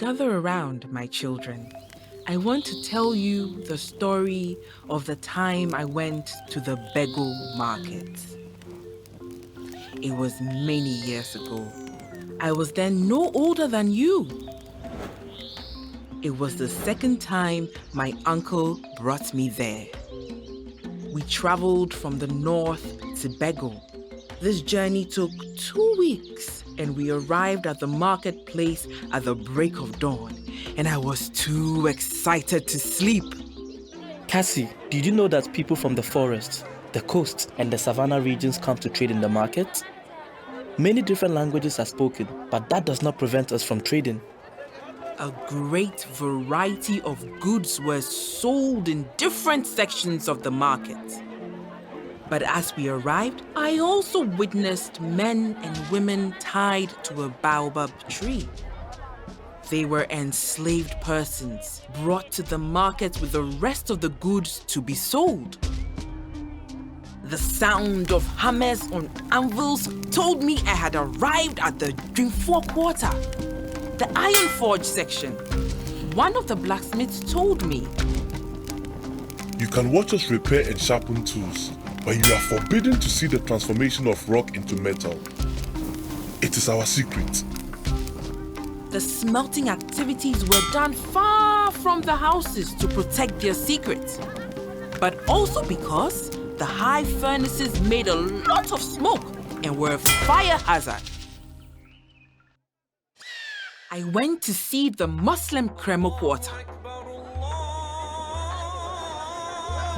Gather around, my children. I want to tell you the story of the time I went to the Begho market. It was many years ago. I was then no older than you. It was the second time my uncle brought me there. We traveled from the north to Begho. This journey took 2 weeks, and we arrived at the marketplace at the break of dawn, and I was too excited to sleep. Cassie, did you know that people from the forest, the coast, and the savannah regions come to trade in the market? Many different languages are spoken, but that does not prevent us from trading. A great variety of goods were sold in different sections of the market. But as we arrived, I also witnessed men and women tied to a baobab tree. They were enslaved persons brought to the market with the rest of the goods to be sold. The sound of hammers on anvils told me I had arrived at the Dreamfort Quarter, the Iron Forge section. One of the blacksmiths told me, "You can watch us repair and sharpen tools, but you are forbidden to see the transformation of rock into metal. It is our secret." The smelting activities were done far from the houses to protect their secret, but also because the high furnaces made a lot of smoke and were a fire hazard. I went to see the Muslim Kreml Quarter.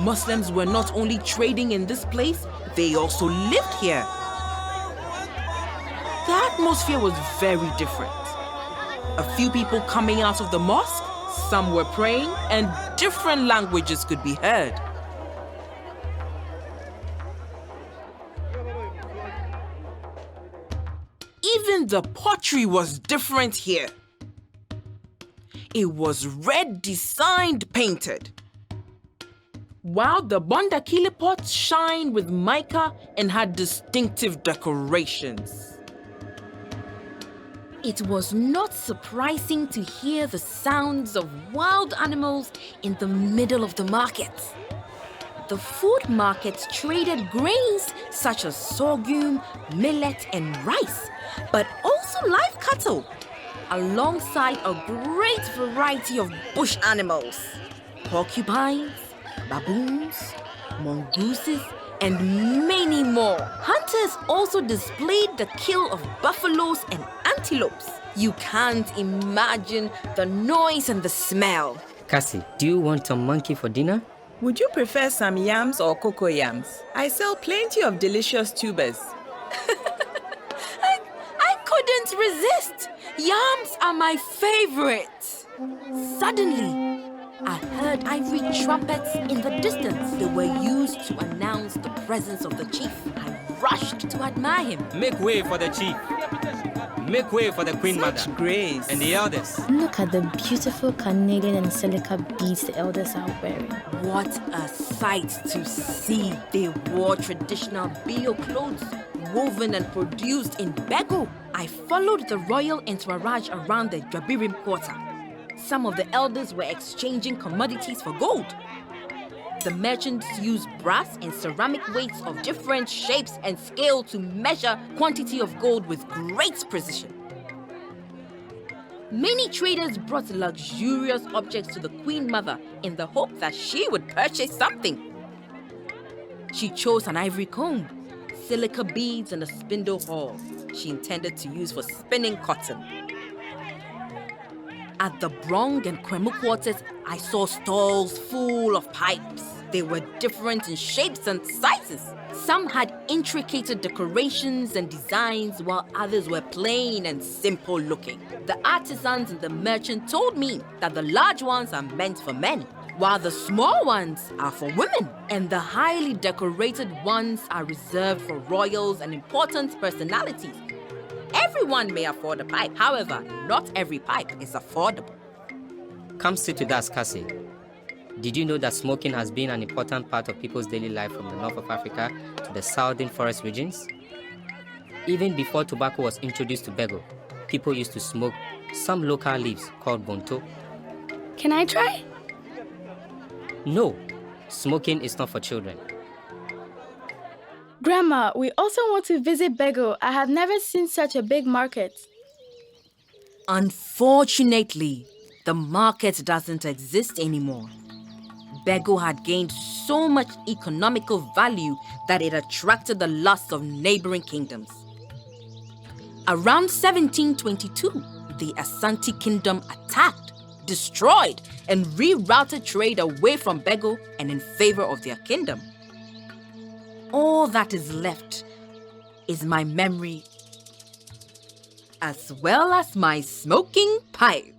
Muslims were not only trading in this place, they also lived here. The atmosphere was very different. A few people coming out of the mosque, some were praying, and different languages could be heard. Even the pottery was different here. It was red designed painted, while the Bondakile pots shined with mica and had distinctive decorations. It was not surprising to hear the sounds of wild animals in the middle of the market. The food market traded grains such as sorghum, millet, and rice, but also live cattle, alongside a great variety of bush animals, porcupines, baboons, mongooses, and many more. Hunters also displayed the kill of buffaloes and antelopes. You can't imagine the noise and the smell. Cassie, do you want a monkey for dinner? Would you prefer some yams or cocoa yams? I sell plenty of delicious tubers. I couldn't resist. Yams are my favorite. Suddenly, I heard ivory trumpets in the distance. They were used to announce the presence of the chief. I rushed to admire him. Make way for the chief. Make way for the Queen Mother. Such grace. And the elders. Look at the beautiful Canadian and silica beads the elders are wearing. What a sight to see. They wore traditional Begho clothes, woven and produced in Begho. I followed the royal entourage around the Dwabirim Quarter. Some of the elders were exchanging commodities for gold. The merchants used brass and ceramic weights of different shapes and scale to measure quantity of gold with great precision. Many traders brought luxurious objects to the Queen Mother in the hope that she would purchase something. She chose an ivory comb, silica beads, and a spindle haul she intended to use for spinning cotton. At the Brong and Kreml quarters, I saw stalls full of pipes. They were different in shapes and sizes. Some had intricate decorations and designs, while others were plain and simple looking. The artisans and the merchant told me that the large ones are meant for men, while the small ones are for women, and the highly decorated ones are reserved for royals and important personalities. Everyone may afford a pipe. However, not every pipe is affordable. Come sit with us, Cassie. Did you know that smoking has been an important part of people's daily life from the north of Africa to the southern forest regions? Even before tobacco was introduced to Begho, people used to smoke some local leaves called bonto. Can I try? No, smoking is not for children. Grandma, we also want to visit Begho. I have never seen such a big market. Unfortunately, the market doesn't exist anymore. Begho had gained so much economical value that it attracted the lust of neighboring kingdoms. Around 1722, the Asanti kingdom attacked, destroyed, and rerouted trade away from Begho and in favor of their kingdom. All that is left is my memory, as well as my smoking pipe.